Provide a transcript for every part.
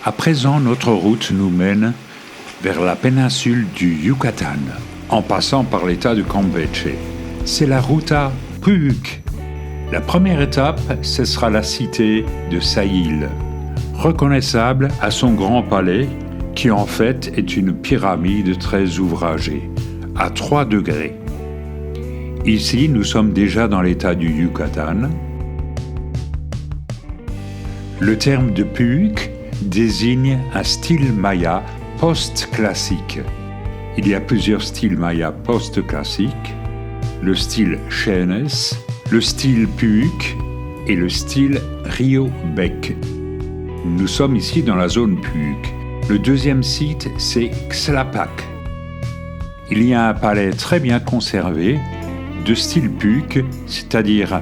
À présent, notre route nous mène vers la péninsule du Yucatan, en passant par l'état de Campeche. C'est la Ruta Puyuc. La première étape, ce sera la cité de Saïl, reconnaissable à son grand palais, qui en fait est une pyramide très ouvragée, à 3 degrés. Ici, nous sommes déjà dans l'état du Yucatan. Le terme de Puyuc désigne un style maya post-classique. Il y a plusieurs styles mayas post-classiques, le style Cheyennes, le style Puyuc et le style Rio Bec. Nous sommes ici dans la zone Puyuc. Le deuxième site, c'est Xlapac. Il y a un palais très bien conservé, de style Puyuc, c'est-à-dire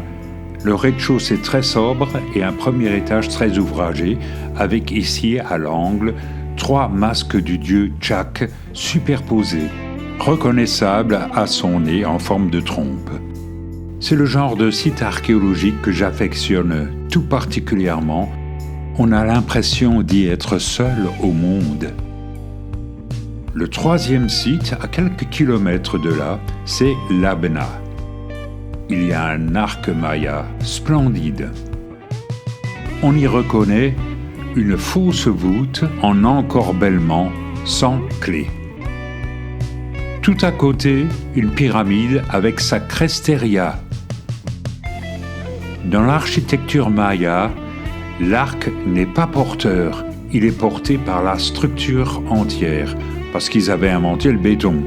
le rez-de-chaussée très sobre et un premier étage très ouvragé, avec ici, à l'angle, 3 masques du dieu Chak superposés, reconnaissables à son nez en forme de trompe. C'est le genre de site archéologique que j'affectionne tout particulièrement. On a l'impression d'y être seul au monde. Le troisième site, à quelques kilomètres de là, c'est Labna. Il y a un arc maya splendide. On y reconnaît une fausse voûte en encorbellement sans clé. Tout à côté, une pyramide avec sa cresteria. Dans l'architecture maya, l'arc n'est pas porteur, il est porté par la structure entière, parce qu'ils avaient inventé le béton.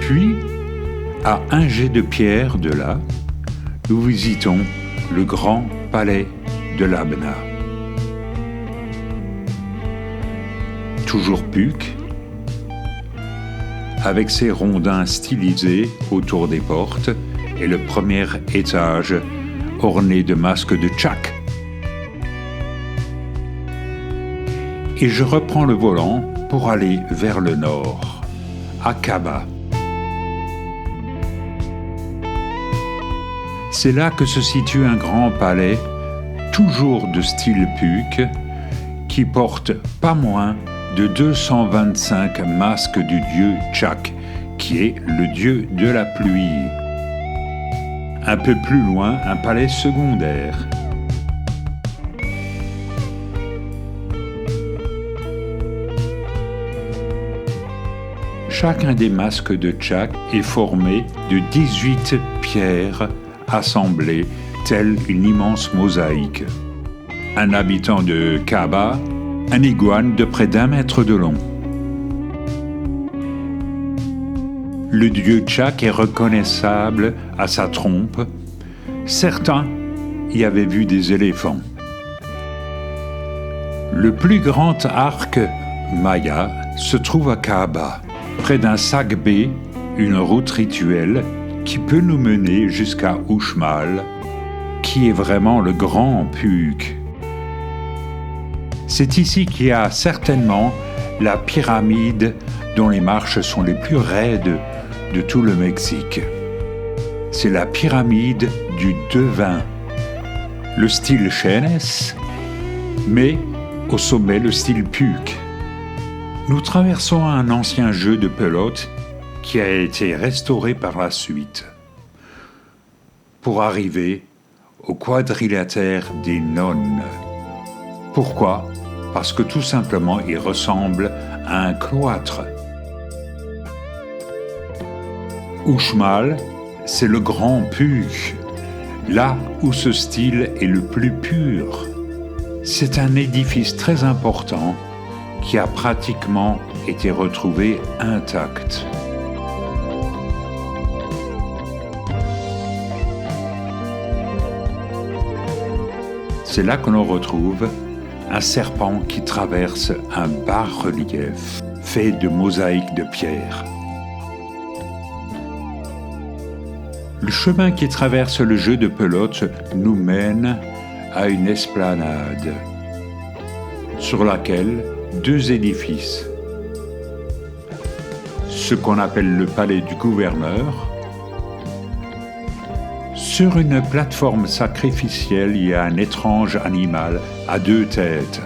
Puis, à un jet de pierre de là, nous visitons le grand palais de Labna. Toujours Puyuc, avec ses rondins stylisés autour des portes et le premier étage orné de masques de Chak. Et je reprends le volant pour aller vers le nord, à Kaba. C'est là que se situe un grand palais, toujours de style Puyuc, qui porte pas moins de 225 masques du dieu Chak, qui est le dieu de la pluie. Un peu plus loin, un palais secondaire. Chacun des masques de Chak est formé de 18 pierres assemblées, telle une immense mosaïque. Un habitant de Kaba, un iguane de près d'1 mètre de long. Le dieu Chak est reconnaissable à sa trompe. Certains y avaient vu des éléphants. Le plus grand arc maya se trouve à Kaba, près d'un Sagbe, une route rituelle qui peut nous mener jusqu'à Uxmal, qui est vraiment le grand Puyuc. C'est ici qu'il y a certainement la pyramide dont les marches sont les plus raides de tout le Mexique. C'est la pyramide du devin, le style Cheyennes, mais au sommet le style Puyuc. Nous traversons un ancien jeu de pelote qui a été restauré par la suite, pour arriver au quadrilatère des nonnes. Pourquoi ? Parce que tout simplement il ressemble à un cloître. Uxmal, c'est le grand Puyuc, là où ce style est le plus pur. C'est un édifice très important qui a pratiquement été retrouvé intact. C'est là que l'on retrouve un serpent qui traverse un bas-relief fait de mosaïques de pierre. Le chemin qui traverse le jeu de pelote nous mène à une esplanade sur laquelle 2 édifices. ce qu'on appelle le palais du gouverneur. Sur une plateforme sacrificielle, il y a un étrange animal à 2 têtes.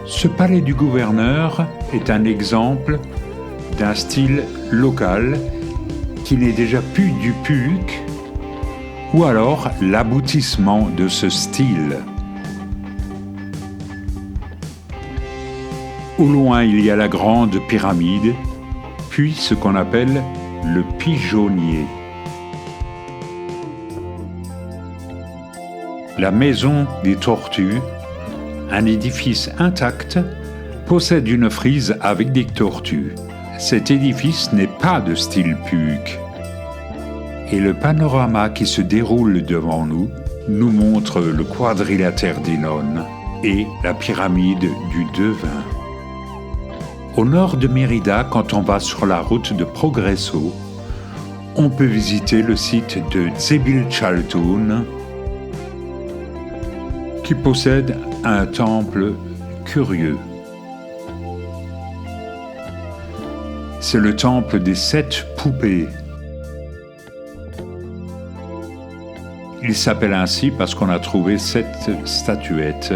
Ce palais du gouverneur est un exemple d'un style local qui n'est déjà plus du puuc, ou alors l'aboutissement de ce style. Au loin, il y a la grande pyramide, puis ce qu'on appelle le pigeonnier. La maison des tortues, un édifice intact, possède une frise avec des tortues. Cet édifice n'est pas de style puuc. Et le panorama qui se déroule devant nous montre le quadrilatère des nonnes et la pyramide du devin. Au nord de Mérida, quand on va sur la route de Progreso, on peut visiter le site de Zebilchaltún, qui possède un temple curieux. C'est le temple des 7 poupées. Il s'appelle ainsi parce qu'on a trouvé 7 statuettes,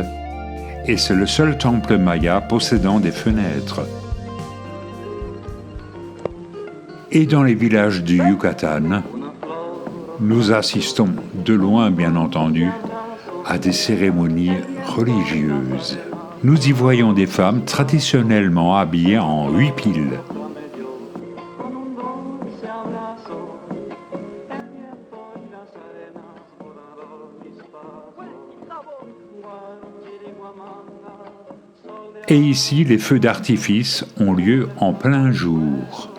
et c'est le seul temple maya possédant des fenêtres. Et dans les villages du Yucatan, nous assistons, de loin bien entendu, à des cérémonies religieuses. Nous y voyons des femmes traditionnellement habillées en huipil. Et ici, les feux d'artifice ont lieu en plein jour.